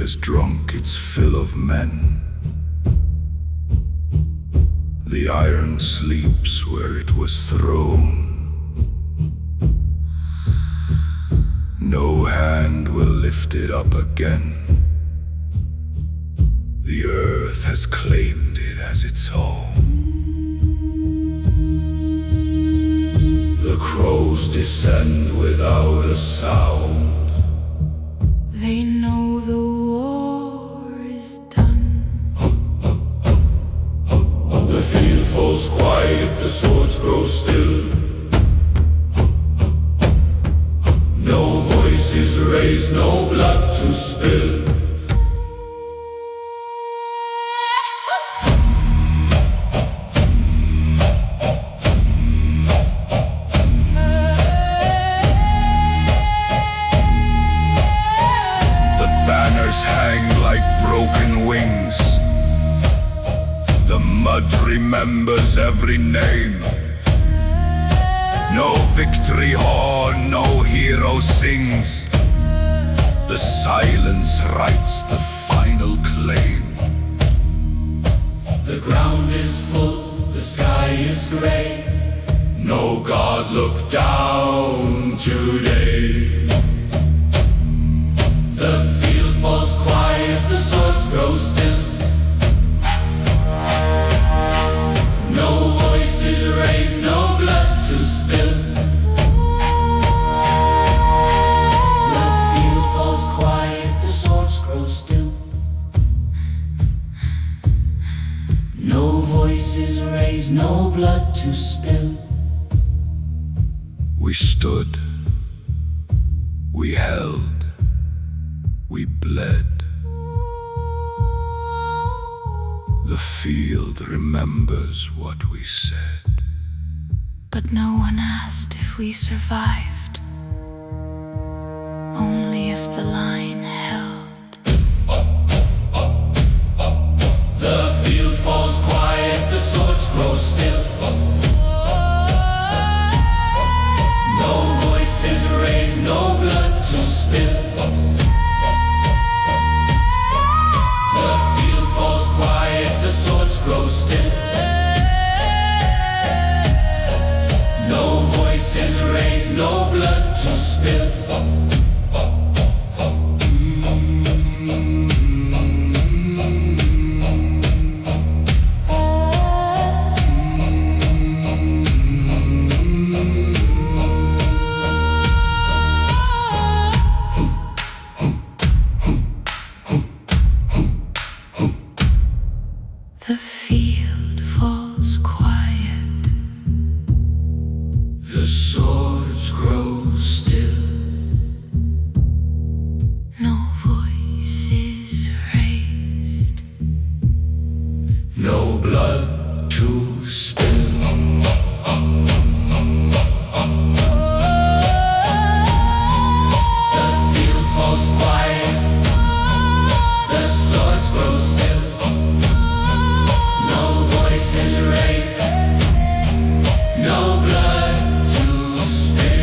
has drunk its fill of men. The iron sleeps where it was thrown. No hand will lift it up again. The earth has claimed it as its own. The crows descend without a sound. They know the war is done. The field falls quiet, the swords grow still. No voice is raised, no blood to spill. The banners hang like broken wings. The mud remembers every name. No victory horn, no hero sings. The silence writes the final claim. The ground is full, the sky is gray. No God look down today. The field falls quiet, the swords grow still. No voice is raised, no blood to spill. The field falls quiet, the swords grow still. No voice is raised, no blood to spill. We stood, we held, we bled. The field remembers what we said. But no one asked if we survived, only if the line held. The field falls quiet, the swords grow still. No voice is raised, no blood to spill. The field falls quiet, the swords grow still. No voice is raised, no blood to spill. The field falls quiet. The swords grow still. No voice is raised. No blood to spill. The field falls quiet. The swords grow still. No voice is raised. No blood to spill.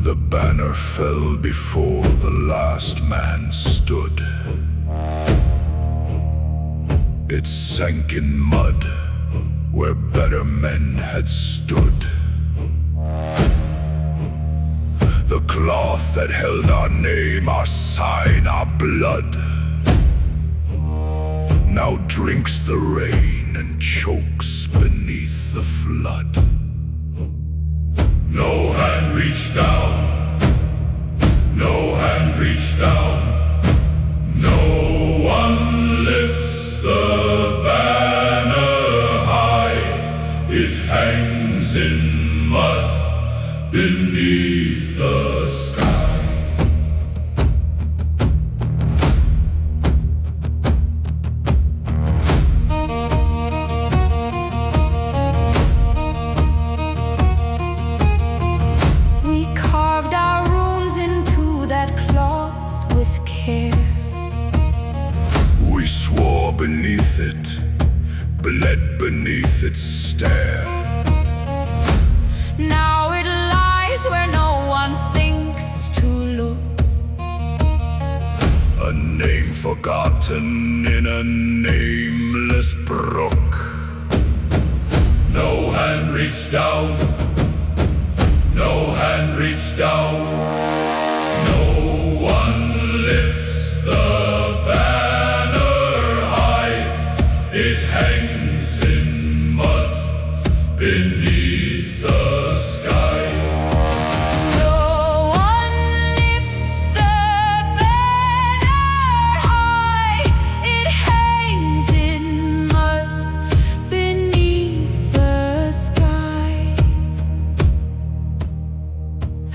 The banner fell before the last man stood. It sank in mud where better men had stood. The cloth that held our name, our sign, our blood, now drinks the rain and chokes beneath the flood. No hand reached down. No hand reached down. No one lifts the banner high. It hangs in mud beneath the sky. beneath it, bled beneath its stare. Now it lies where no one thinks to look. A name forgotten in a nameless brook. No hand reached down, no hand reached down. No one lifts the banner high. It hangs in mud beneath the sky. No one lifts the banner high. It hangs in mud beneath the sky.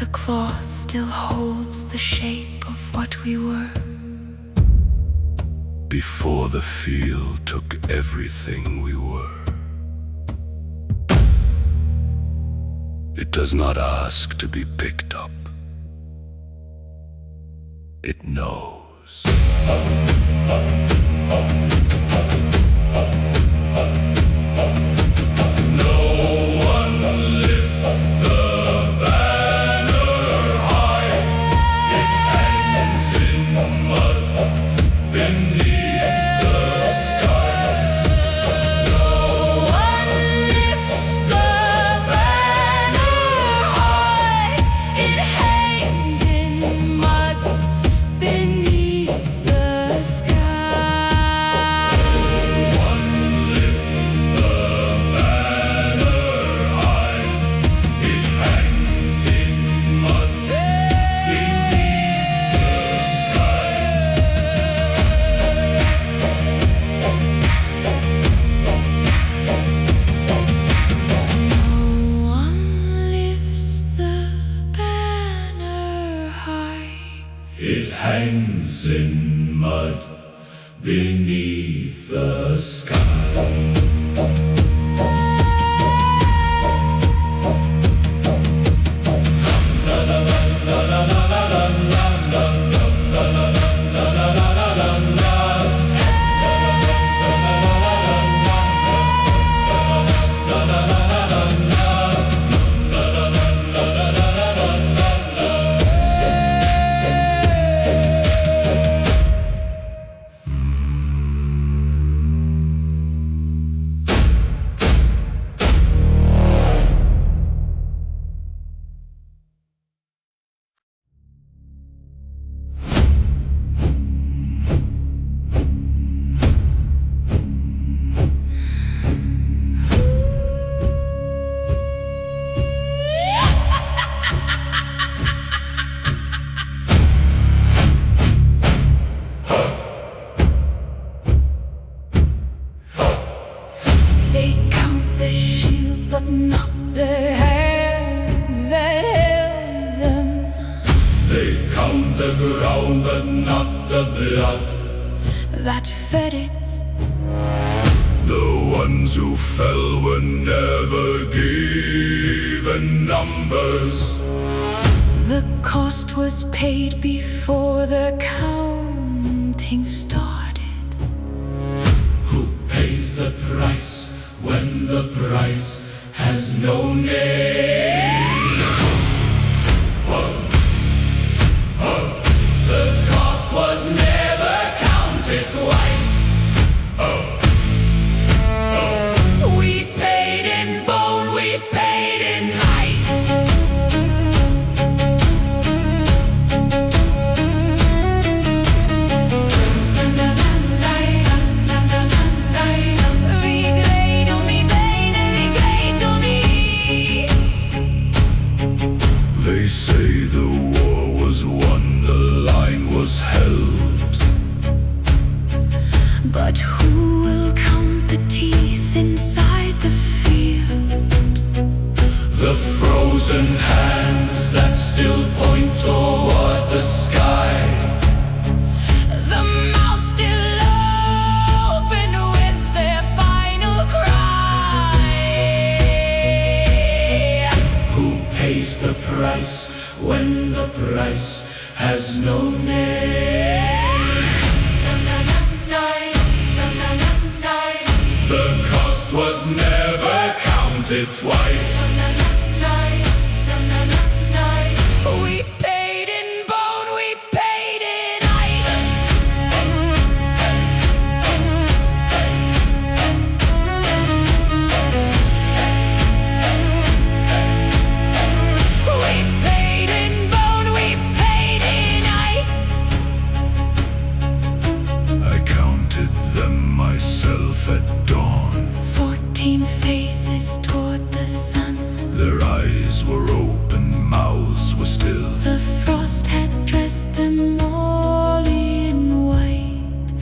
The cloth still holds the shape of what we were. Before the field took everything we were. It does not ask to be picked up. It knows. No one lifts the banner high. It hangs in mud beneath the sky. No one lifts the banner high. It hangs in mud beneath the sky. One lifts the banner high. It hangs in mud beneath the sky. No one lifts the banner high. It hangs in mud beneath the sky. They count the shield, but not the hand that held them. They count the ground but not the blood. That fed it. The ones who fell were never given numbers. The cost was paid before the counting started. Who pays the price when the price has no name? The cost was never counted twice. We paid in bone, we paid in ice. They say the war was won, the line was held. But who will count the teeth inside the field? The frozen hands that still point toward the sky. The mouth still open with their final cry. Who pays the price when the price has no name? was never counted twice. We paid in bone, we paid in ice. We paid in bone, we paid in ice. I counted them myself at dawn. 14 faces toward the sun. Their eyes were open, mouths were still. The frost had dressed them all in white.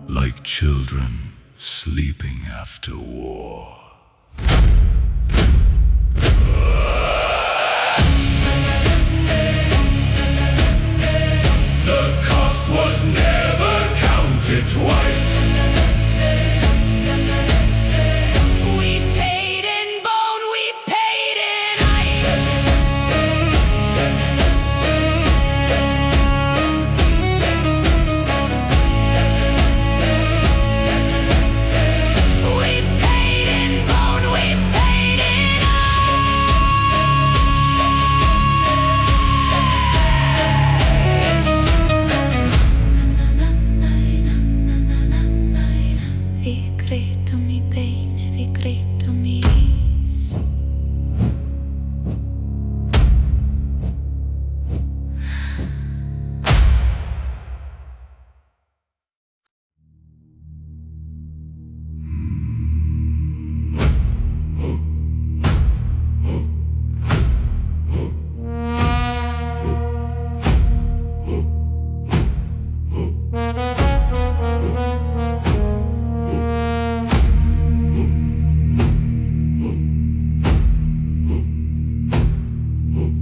Like children sleeping after war. The cost was never counted twice. We paid in bone, we paid in ice. We paid in bone, we paid in ice. Vi greitum í beini, vi greitum í ís.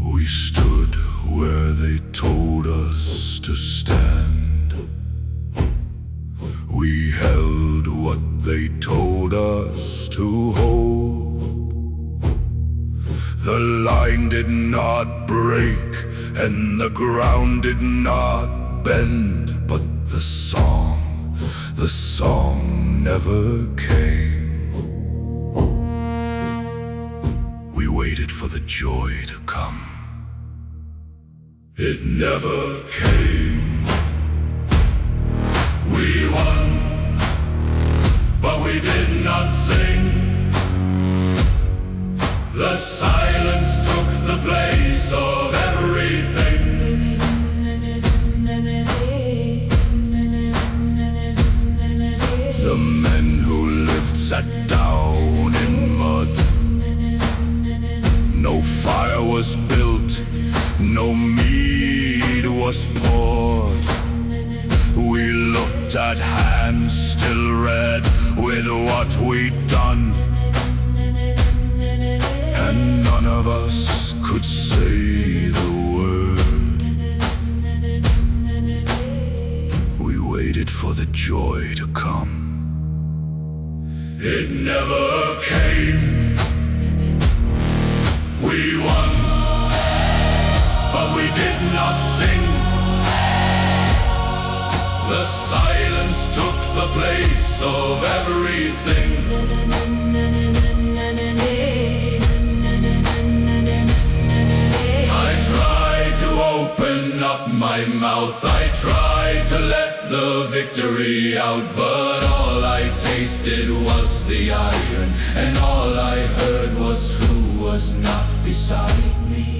We stood where they told us to stand. We held what they told us to hold. The line did not break and the ground did not bend, but the song never came. We waited for the joy to come. It never came. We won, but we did not sing. The silence took the place of everything. The men who lived sat down in mud. No fire was built, no mead was poured. We looked at hands still red with what we'd done, and none of us could say the word. We waited for the joy to come. It never came. We won, but we did not sing. The silence took the place of everything. I tried to open up my mouth, I tried to let the victory out, but all I tasted was the iron, and all I heard was who was not beside me.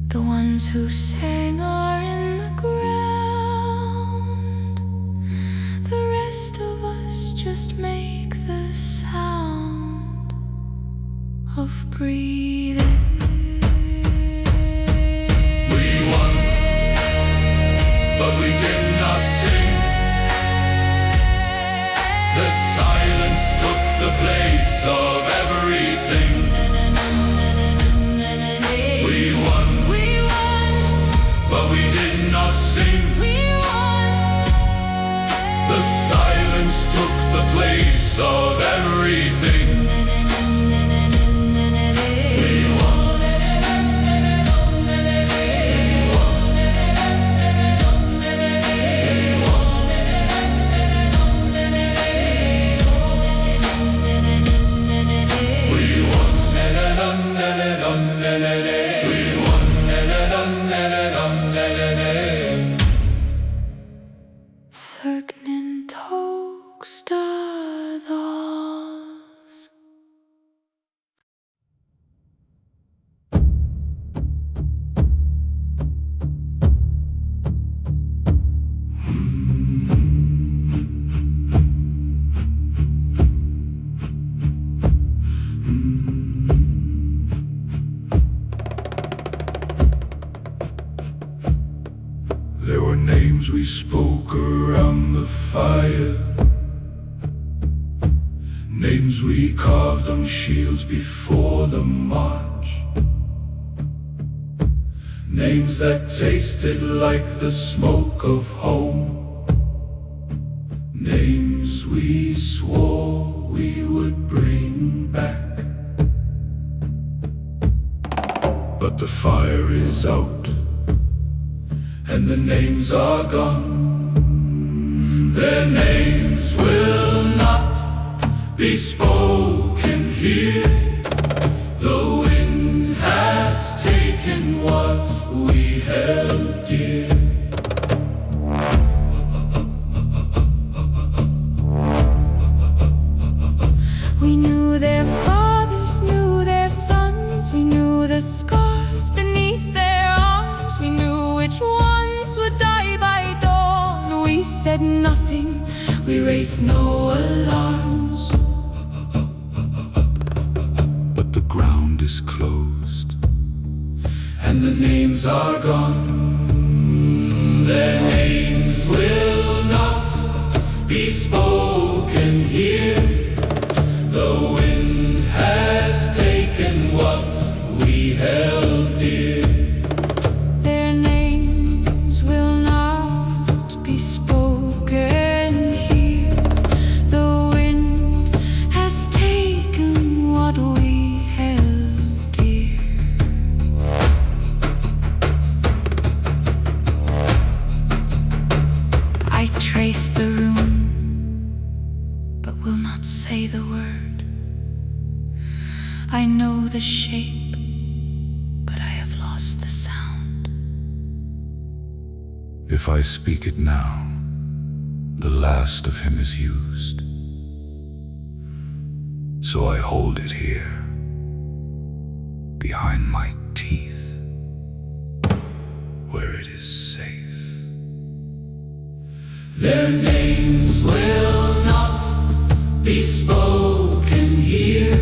The ones who sang are in the ground. The rest of us just make the sound of breathing. We won, but we did not sing. The silence took the place of everything. We won, but we did not sing. The silence took the place of everything. We won. Names we spoke around the fire, names we carved on shields before the march, names that tasted like the smoke of home, names we swore we would bring back. But the fire is out, and the names are gone. Their names will not be spoken here. The wind has taken what we held dear. We knew their fathers, knew their sons. We knew the scars beneath their arms. We knew which ones would die by dawn. We said nothing, we raised no alarms. But the ground is closed, and the names are gone. Their names will not be spoken here. The wind has taken what we held dear. Their names will not be spoken here. The wind has taken what we held dear. I trace the rune, but will not say the word. I know the shape, but I have lost the sound. If I speak it now, the last of him is used. So I hold it here, behind my teeth, where it is safe. Their names will not be spoken here.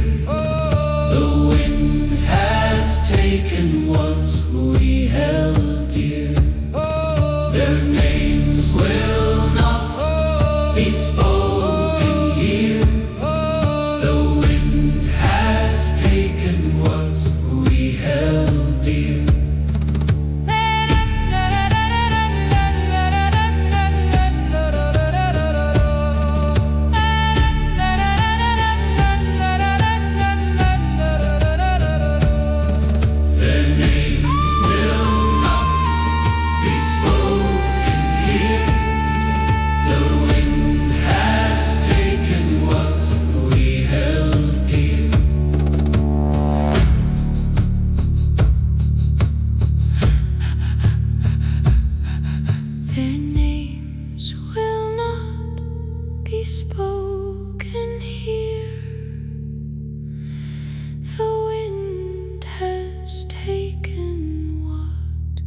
The wind has taken what we held dear. Their names will not be spoken here. The wind has taken what we held dear. Spoken here. The wind has taken what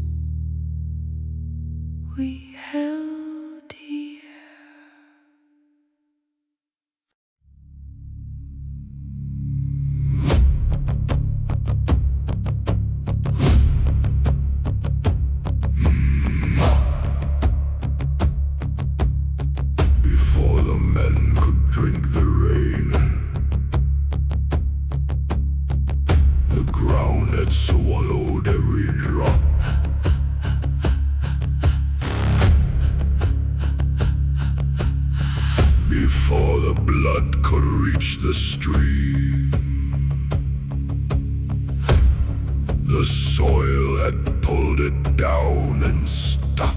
we held dear. Before the men could drink the rain, the ground had swallowed every drop. Before the blood could reach the stream, the soil had pulled it down and stopped.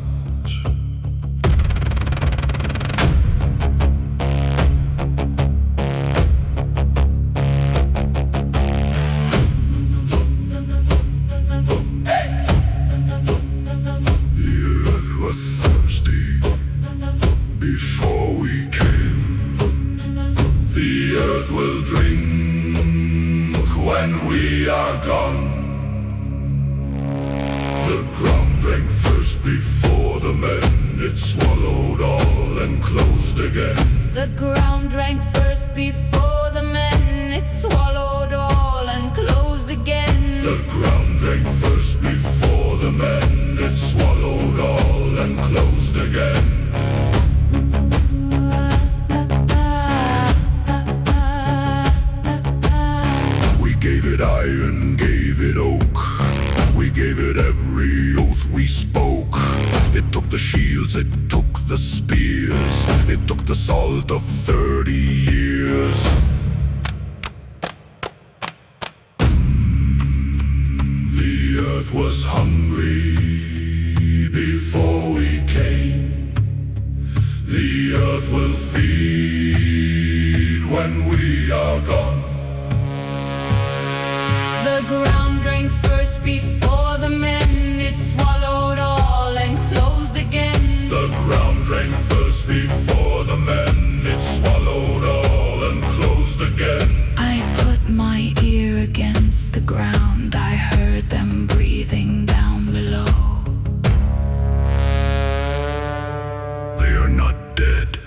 Before we came, the earth will drink when we are gone. The ground drank first before the men. It swallowed all and closed again. The ground drank first before the men. It swallowed all and closed again. The ground drank first before the men. It swallowed all and closed again. shields, it took the spears, it took the salt of 30 years. The earth was hungry before we came. The earth will feed when we are gone. The ground drank first before the men. It swallowed all and closed again. The ground drank first before the men. It swallowed all and closed again. I put my ear against the ground. I heard them breathing down below. They are not dead.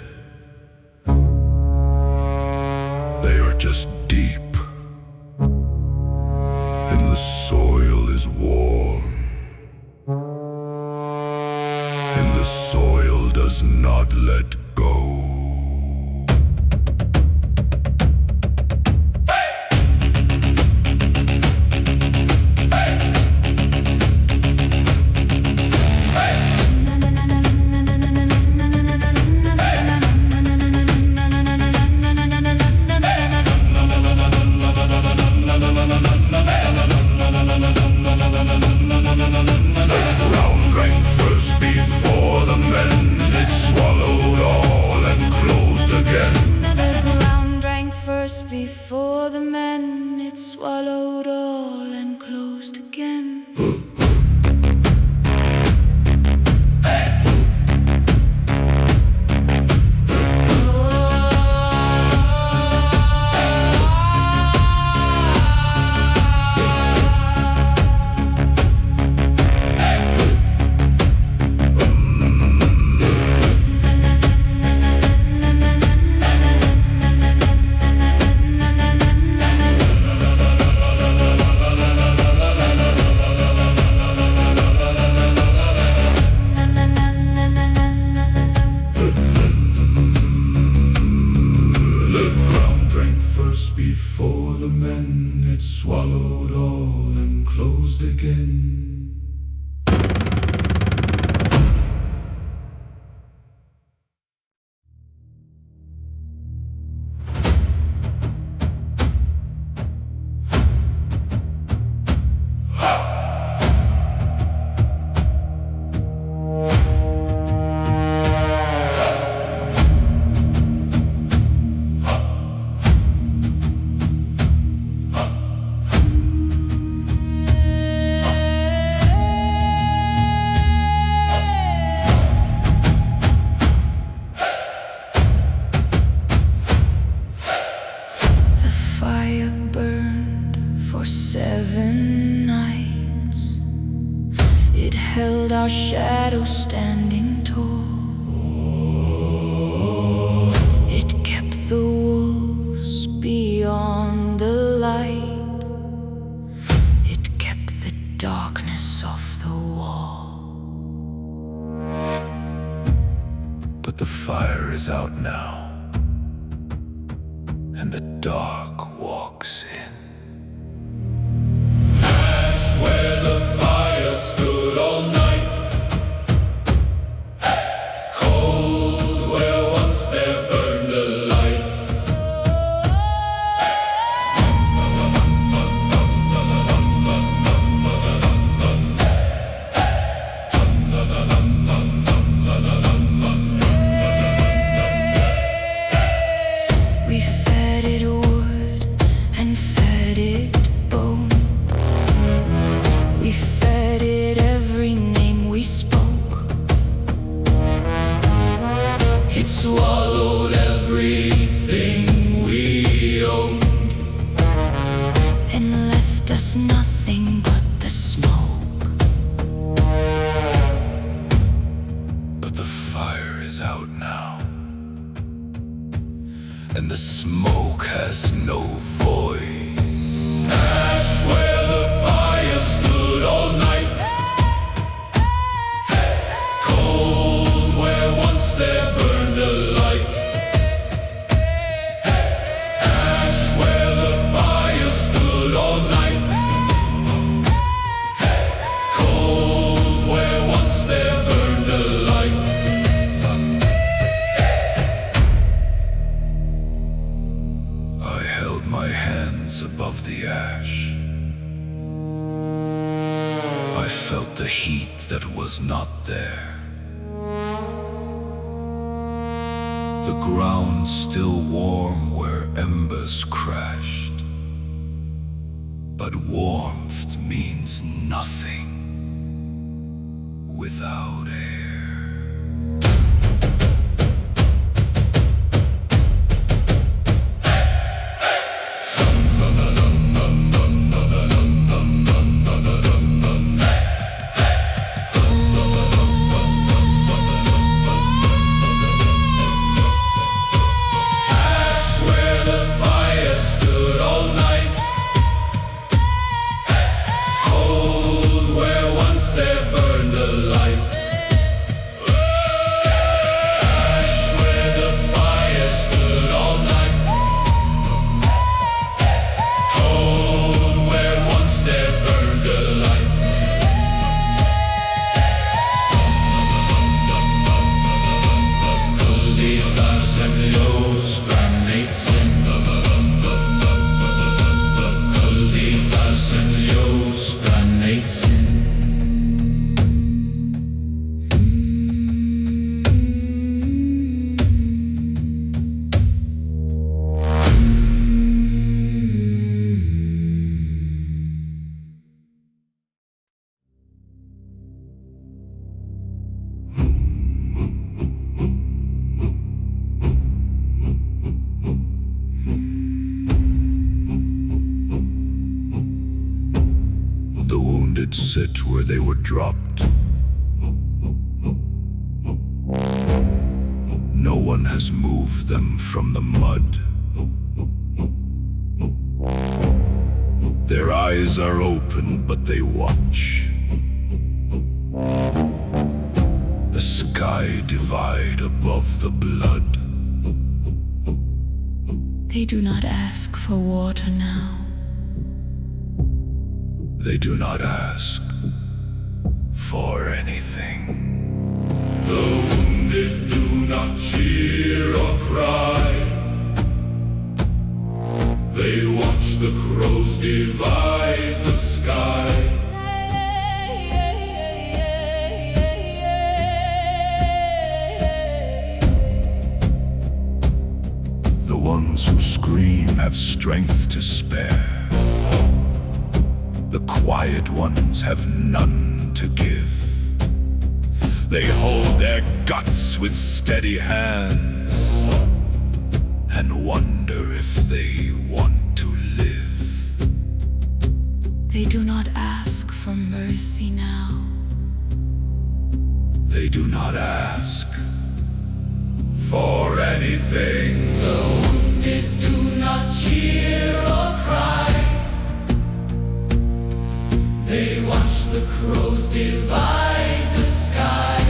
They are just deep. And the soil is warm. And the soil does not let go. Before the men, it swallowed all and closed again. Before the men, it swallowed all and closed again. Held our shadow standing tall. It kept the wolves beyond the light. It kept the darkness off the wall. But the fire is out now, and the dark walks in. Where the fire stood all night, cold where once there burned a light. We fed it wood and fed it bone. We fed it every name we spoke. It swallowed everything we owned, And left us nothing but the smoke. But the fire is out now, and the smoke has no voice. ash where the fire stood all night, cold where once there burned a light. Ash where the fire stood all night, hands above the ash. I felt the heat that was not there. The ground still warm where embers crashed. But warmth means nothing without air. Sit where they were dropped. No one has moved them from the mud. Their eyes are open, but they watch. The sky divide above the blood. They do not ask for water now. They do not ask for anything. The wounded do not cheer or cry. They watch the crows divide the sky. The ones who scream have strength to spare. The quiet ones have none to give. They hold their guts with steady hands and wonder if they want to live. They do not ask for mercy now. They do not ask for anything. The wounded do not cheer or cry. They watch the crows divide the sky.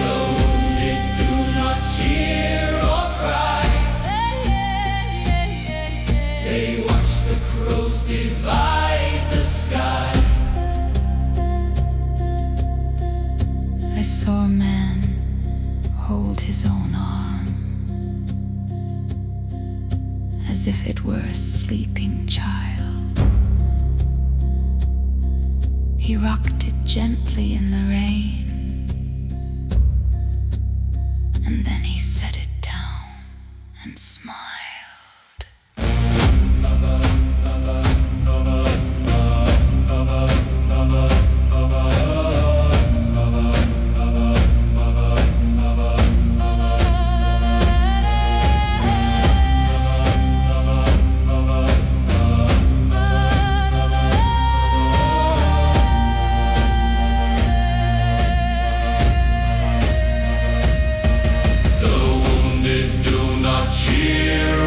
The wounded do not cheer or cry. They watch the crows divide the sky. I saw a man hold his own arm, as if it were a sleeping child. He rocked it gently in the rain, and then he set it down and smiled. Cheer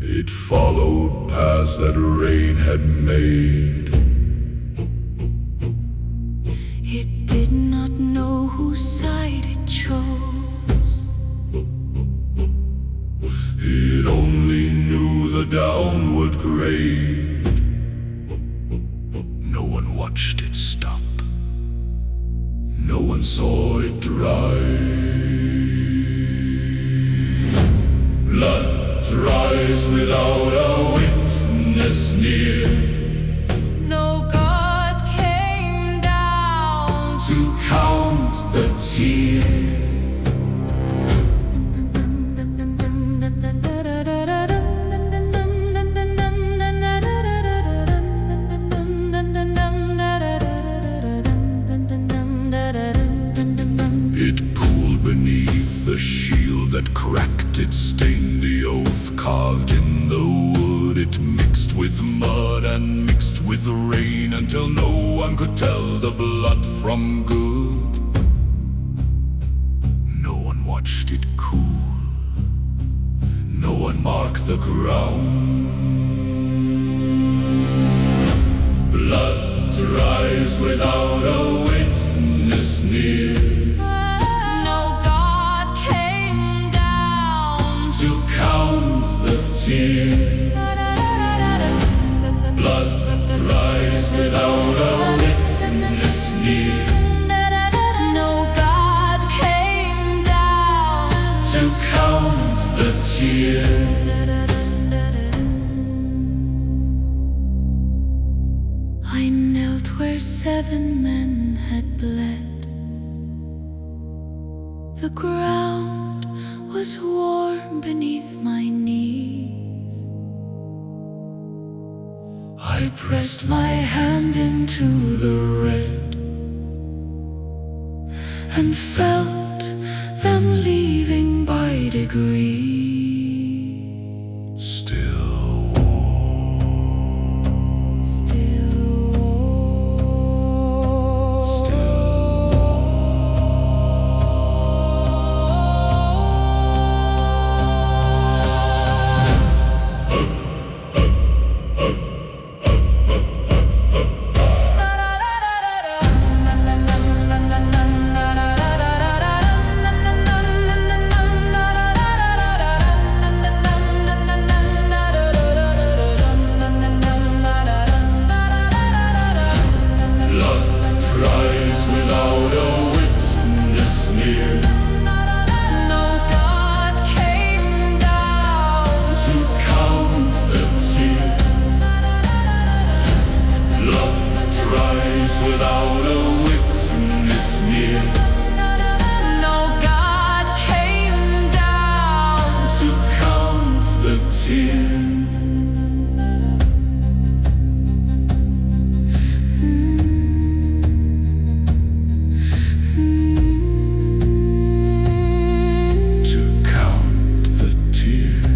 It followed paths that rain had made. It did not know whose side it chose. It only knew the downward grade. No one watched it stop. No one saw it dry. Blood dries without a witness near. No God came down To count the tears. It pooled beneath the shield that cracked. It stained the oath carved in the wood. It mixed with mud and mixed with rain until no one could tell the blood from good. No one watched it cool. No one marked the ground. Blood dries without a witness near. No God came down To count the tears. Blood dries without a witness near. No God came down To count the tears. I knelt where 7 men had bled. The ground was warm beneath my knees. I pressed my hand into the red and felt them leaving by degrees. Still warm. Still warm. Still blood dries without a witness near. No God came down To count the tears. Blood dries without a witness near. No God came down To count the tears. To count the tears.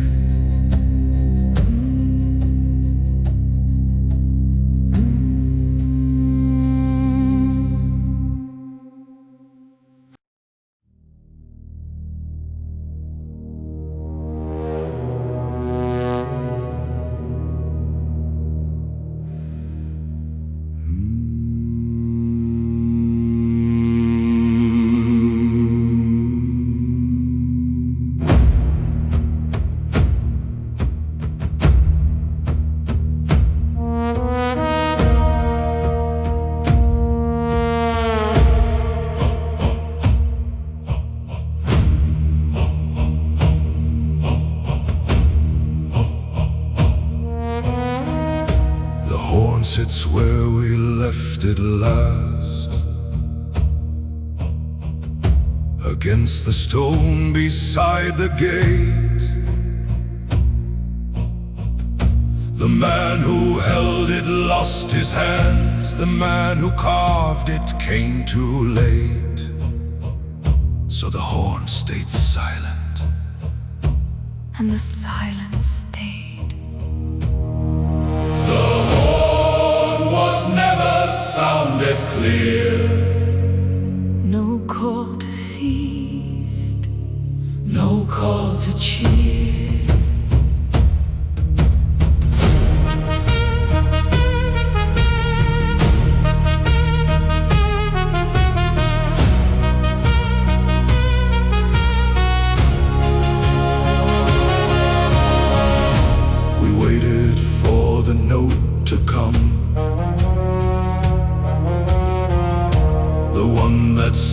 The horn sits where we left it last, against the stone beside the gate. The man who held it lost his hands. The man who carved it came too late. So the horn stayed silent. and the silence stayed. The horn was never sounded clear. No call to feast, No call to cheer.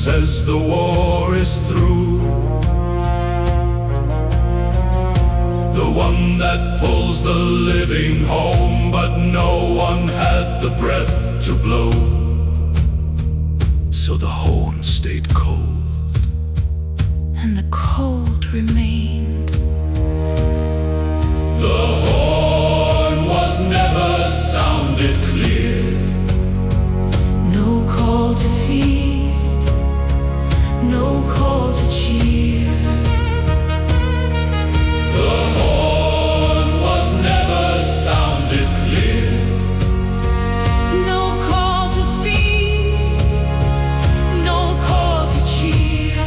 says the war is through. The one that pulls the living home, but no one had the breath to blow. So the horn stayed cold, and the cold remained. The horn was never sounded clear. No call to feast, no call to cheer. The horn was never sounded clear. No call to feast, no call to cheer.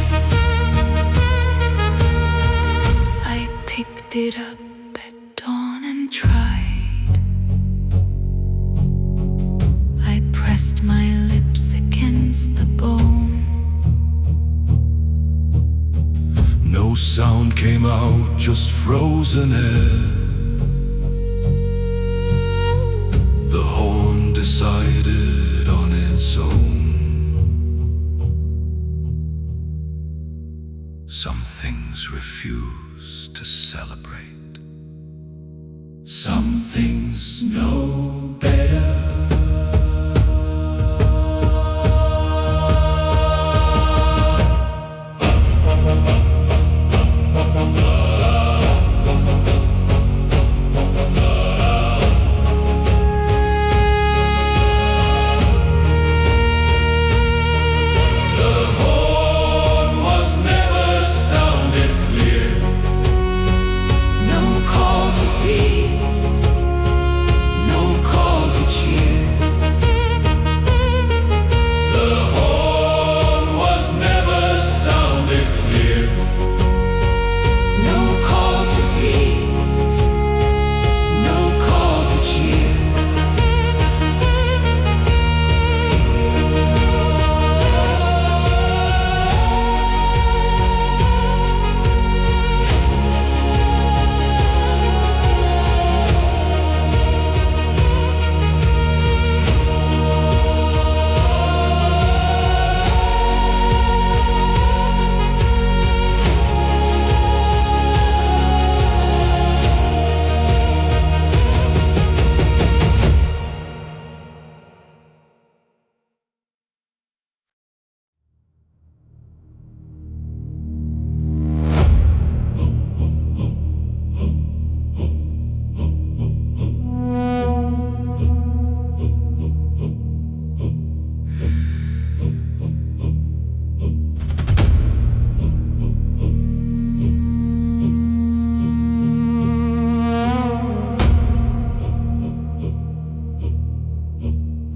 I picked it up at dawn and tried. I pressed my lips against the bone. no sound came out, just frozen air. The horn decided on its own. Some things refuse to celebrate. Some things know better.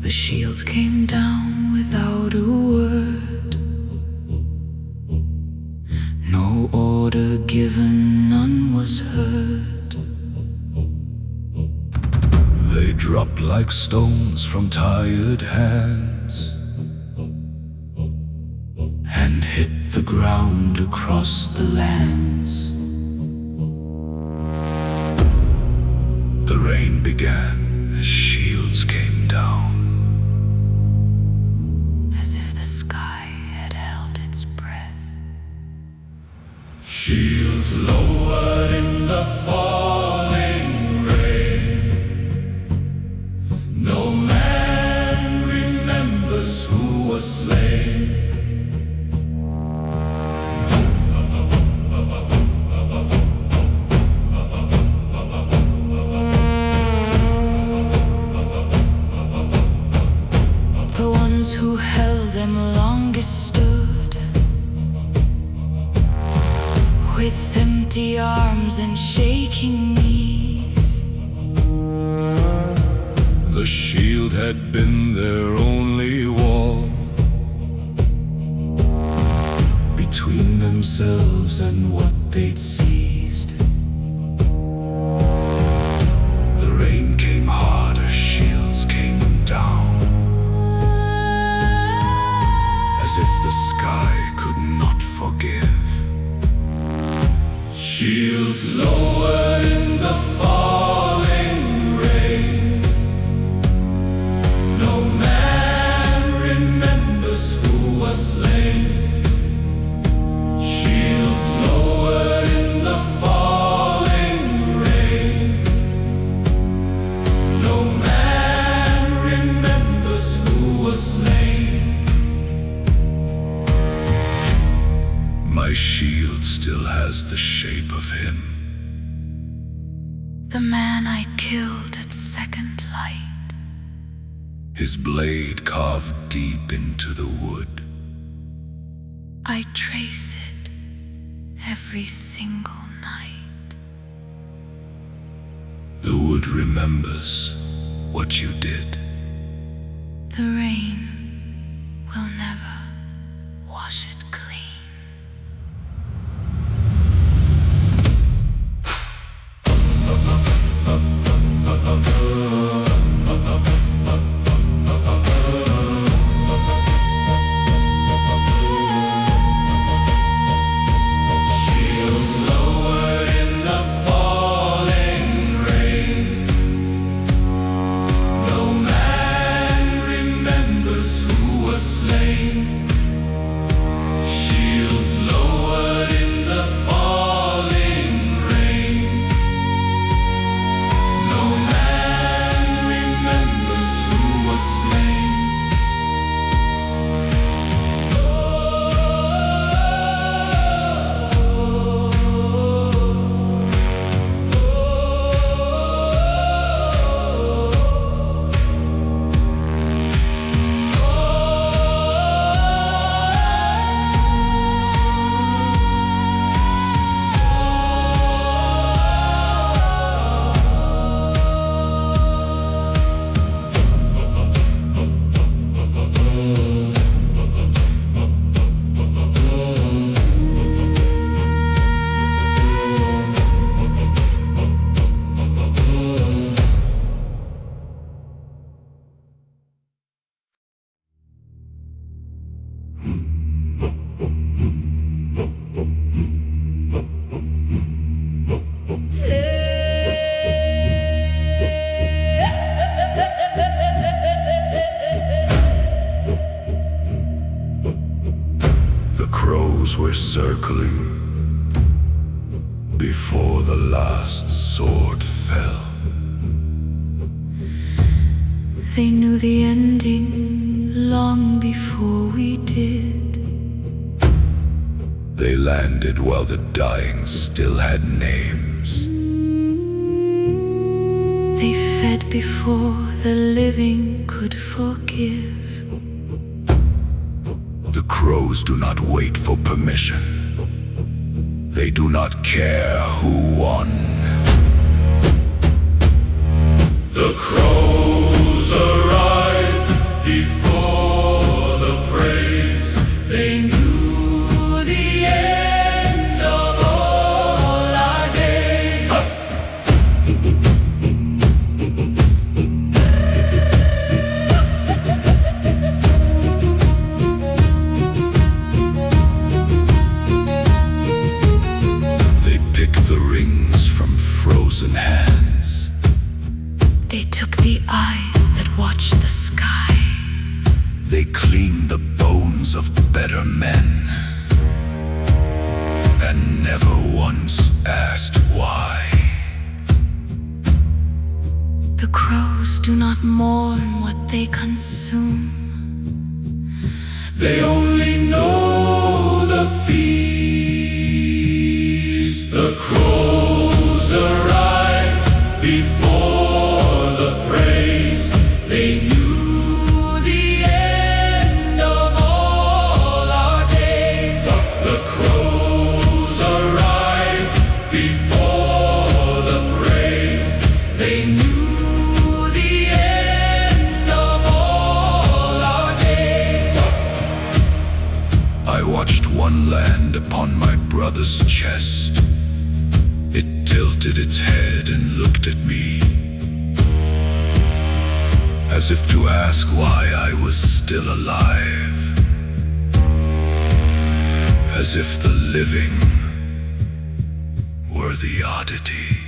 The shield came down without a word. No order given, none was heard. They dropped like stones from tired hands And hit the ground across the lands. The rain began as shields came down. As if the sky had held its breath. Shields lowered in the falling rain. No man remembers who was slain. The ones who held them longest stood with empty arms and shaking knees. The shield had been their only wall between themselves and what they'd seized. The rain came harder, shields came down, as if the sky could not forgive. Shields lowered in the falling rain. No man remembers who was slain. the man I killed at second light. His blade carved deep into the wood. I trace it every single night. The wood remembers what you did. The rain will never wash it clean. Were circling before the last sword fell. They knew the ending long before we did. They landed while the dying still had names. They fed before the living could forgive. The crows do not wait for permission. They do not care who won. The crows arrived before the praise. They knew the end of all our days. Hands. They took the eyes that watch the sky. They cleaned the bones of better men, and never once asked why. The crows do not mourn what they consume. They only know the feast. The crows arrived before the praise. They knew the end of all our days. The crows arrived before the praise. They knew the end of all our days. I watched one land upon my brother's chest. It tilted its head and looked at me, as if to ask why I was still alive, as if the living were the oddity.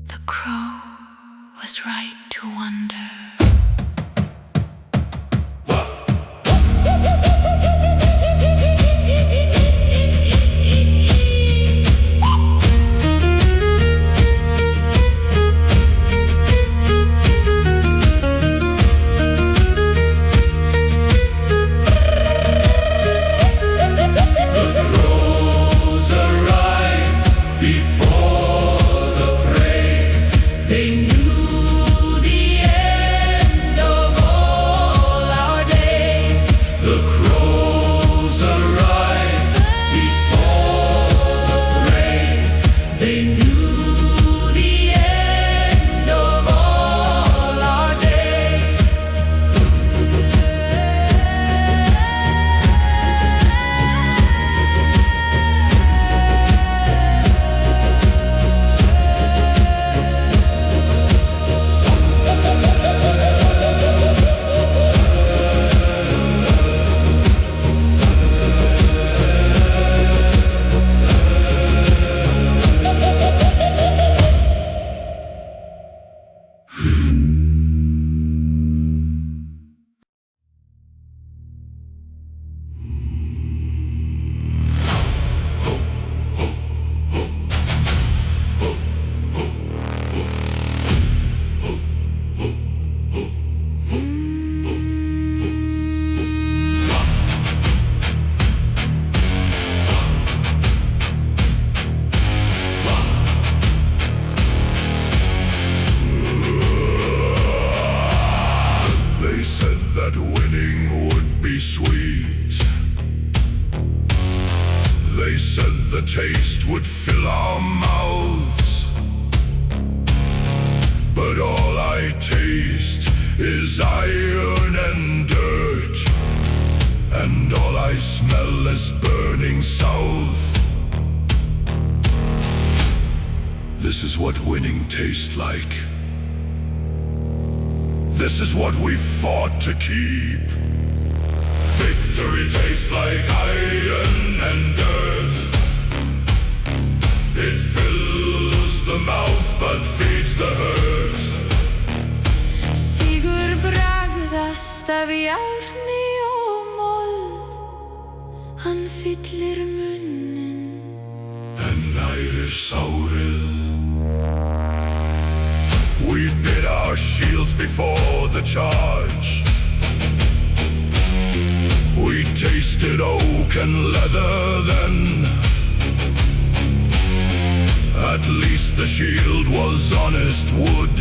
The crow was right to wonder. The crows arrived before This is what winning tastes like. This is what we fought to keep. Victory tastes like iron and dirt. It fills the mouth but feeds the hurt. Sigur bragðast af járni og mold. Hann fyllir munninn En nærir sárið. We bit our shields before the charge. We tasted oak and leather then. At least the shield was honest wood.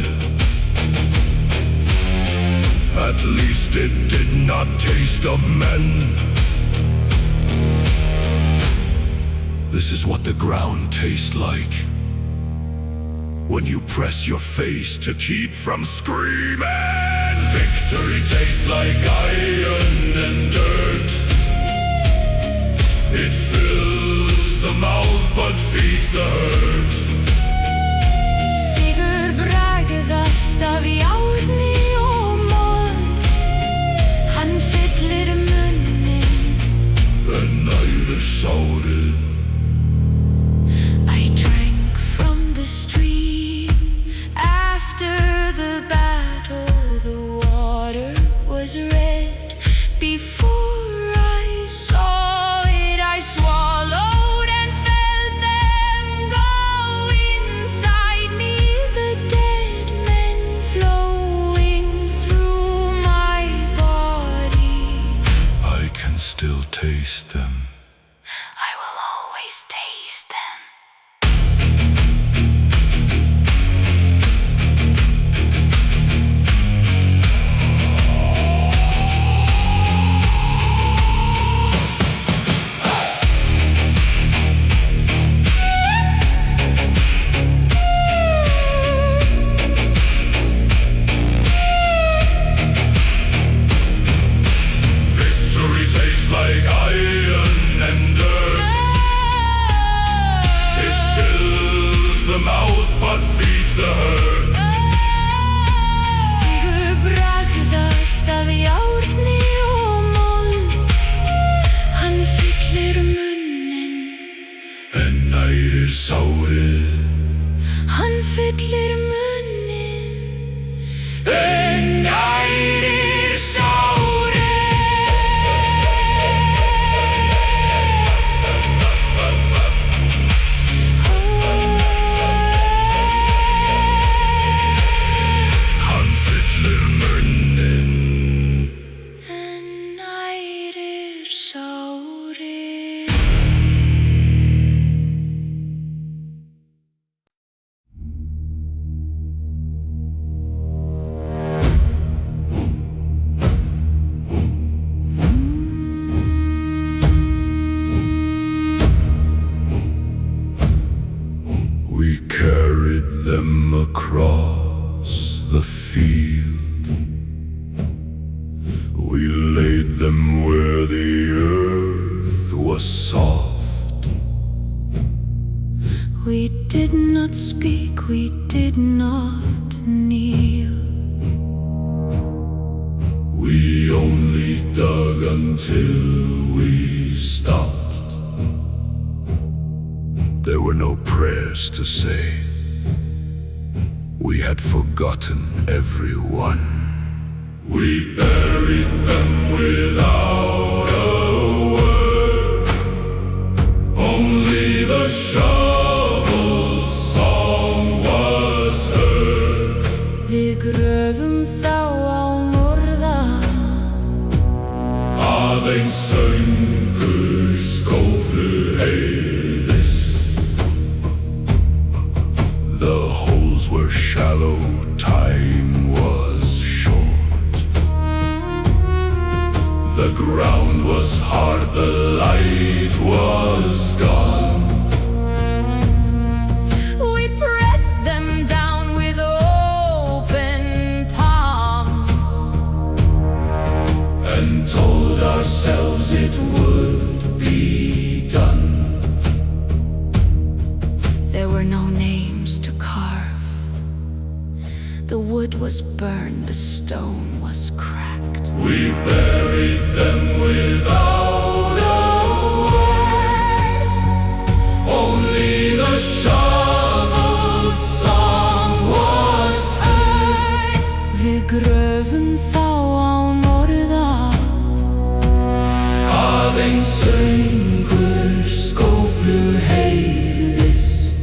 At least it did not taste of men. This is what the ground tastes like. When you press your face to keep from screaming. Victory tastes like iron and dirt. It fills the mouth but feeds the hurt. Sigur bragðast af járni og mold. Hann fyllir munninn En nærir sárið. I drank from the stream. After the battle the water was red. Before I saw it I swallowed and felt them go inside me. The dead men flowing through my body. I can still taste them. I will always taste them. Victory tastes like iron and dirt. It fills the mouth but feeds the hurt. Sigur bragðast af járni og mold. Hann fyllir munninn En nærir sárið. Hann fyllir munninn En nærir sárið. Hann fyllir munninn. En nærir sárið. We carried them across the field. We laid them where the earth was soft. We did not speak, we did not kneel. We only dug until we stopped. There were no prayers to say. We had forgotten everyone. We buried them without a word. Only the shovel's song was heard. Við gröfum þá á norða. Aðeins söngur skóflu heyrðist. The holes were shallow, time was short. The ground was hard, the light was gone. We pressed them down with open palms. And told ourselves it would be done. There were no names to call. The wood was burned, the stone was cracked. We buried them without a word. Only the shovel's song was heard. Við gröfum þá án orða. Aðeins söngur skóflu heyrðist.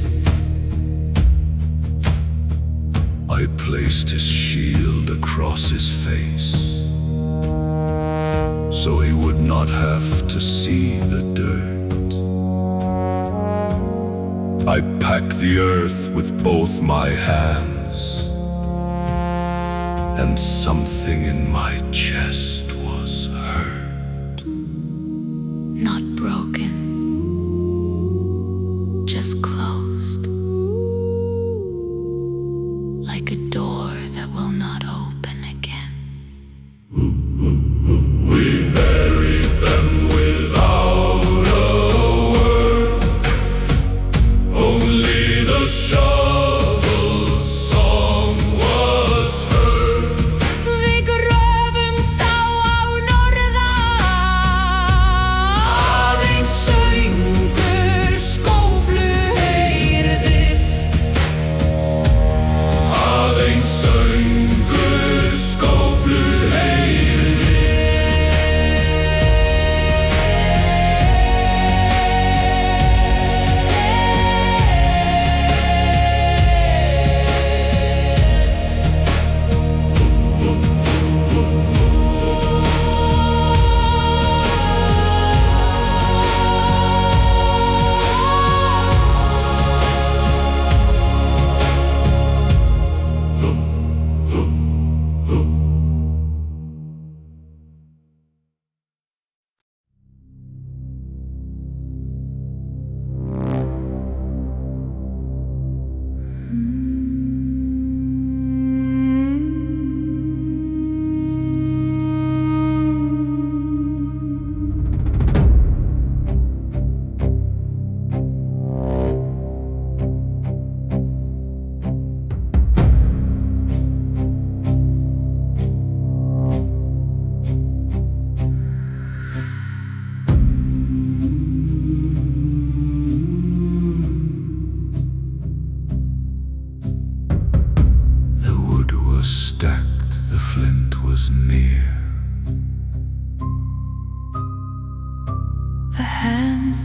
I placed his shield across his face, so he would not have to see the dirt. I packed the earth with both my hands, and something in my chest was hurt. Not broken, just closed, like a door that will not open again. We buried them without a word. Only the shovel's song was heard. Við gröfum þá án orða. Aðeins söngur skóflu heyrðist. Aðeins söngur skóflu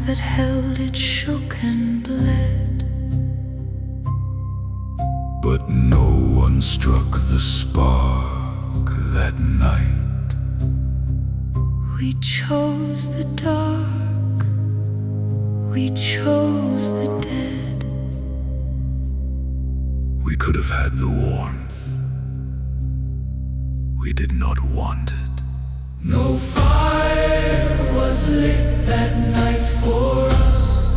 That held it shook and bled, but no one struck the spark that night. We chose the dark, we chose the dead. We could have had the warmth, we did not want it. No fire was lit that night for us.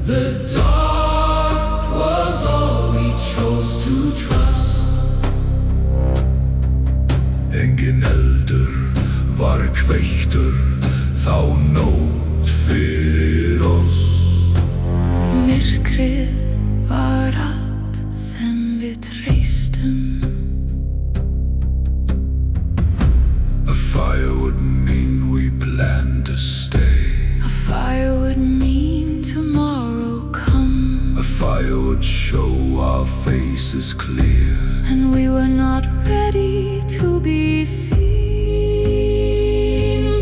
The dark was all we chose to trust. Engin eldur var kveiktur þá nótt fyrir oss. Myrkrið var allt sem við treystum. A fire would mean we planned to stay. A fire would mean tomorrow come. A fire would show our faces clear. And we were not ready to be seen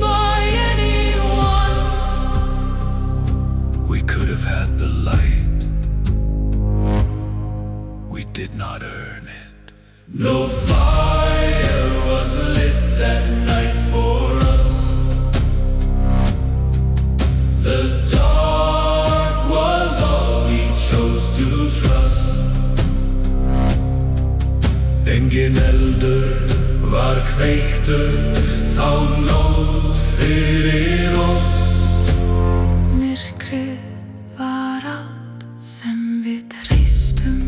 by anyone. We could have had the light, we did not earn it. No fire was lit that night for us. The dark was all we chose to trust. Engin eldur var kveiktur þá nótt fyrir oss. Myrkrið var allt sem við treystum.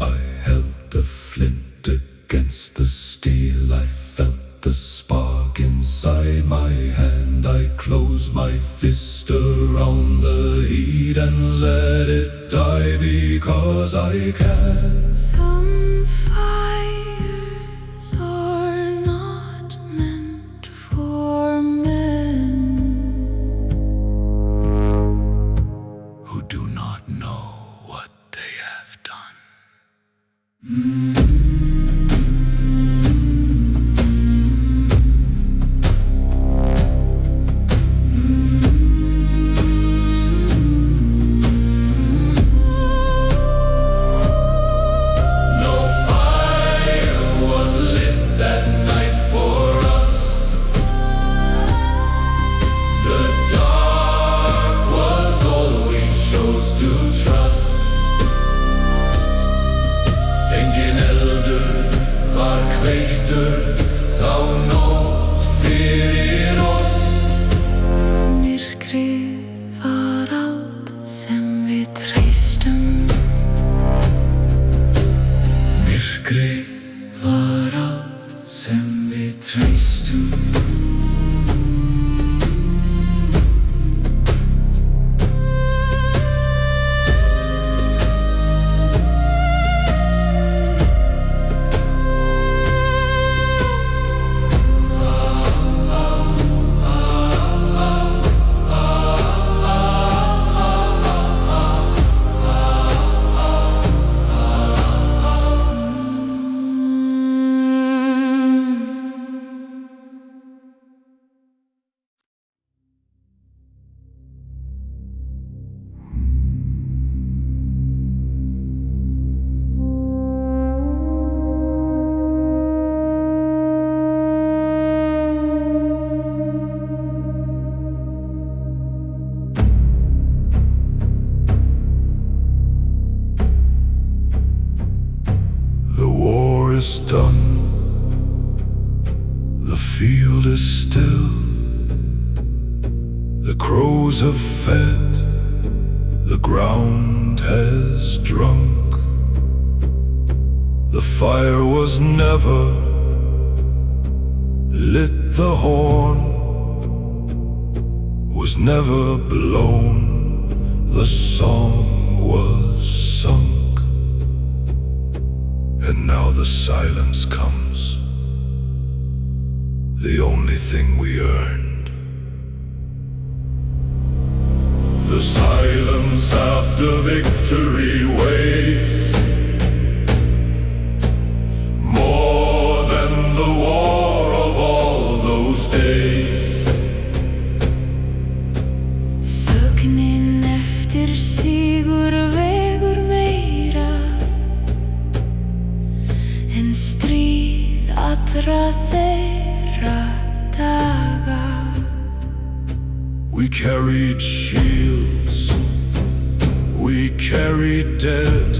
I held the flint against the steel. I felt the spark inside my hand. I closed my fist around around the heat and let it die because I can. Some fires are not meant for men who do not know what they have done. Done. The field is still. The crows have fed. The ground has drunk. The fire was never lit. The horn was never blown. The song was sung. And now the silence comes, the only thing we earned. The silence after victory weighs more than the war of all those days. Þögnin eftir sigur, vegur, meira, stríð, allra, þeirra, daga. We carried shields, we carried dead,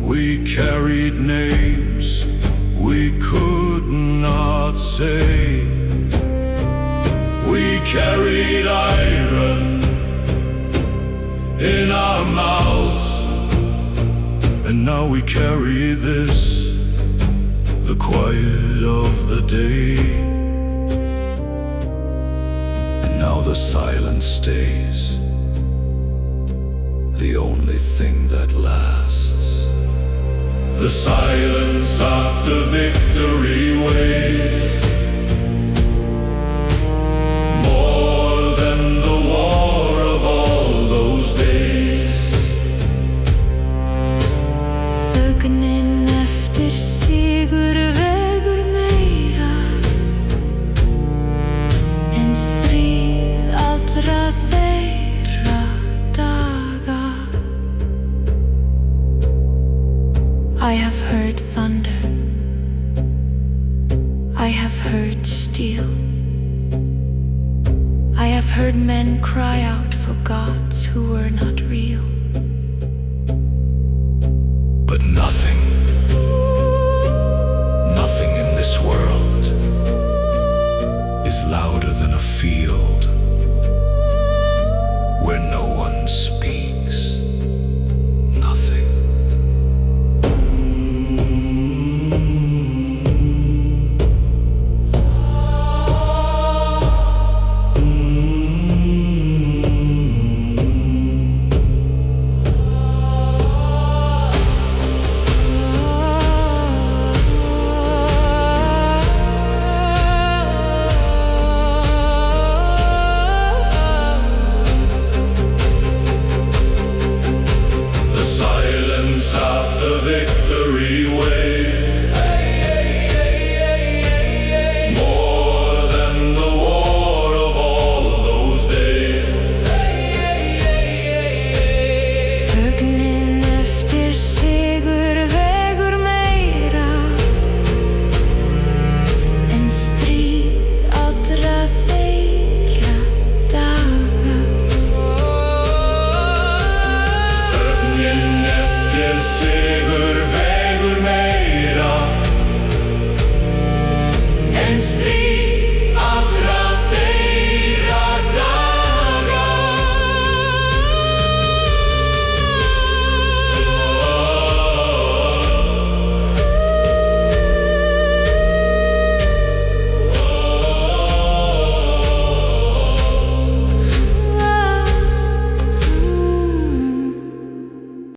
we carried names we could not say. We carried iron in our mouths, and now we carry this, the quiet of the day. And now the silence stays, the only thing that lasts. The silence after victory waits more than the war of all those days. Þögnin eftir sigur, vegur, meira, stríð, allra, þeirra, daga. I have heard thunder, I have heard steel, I have heard men cry out for gods who were not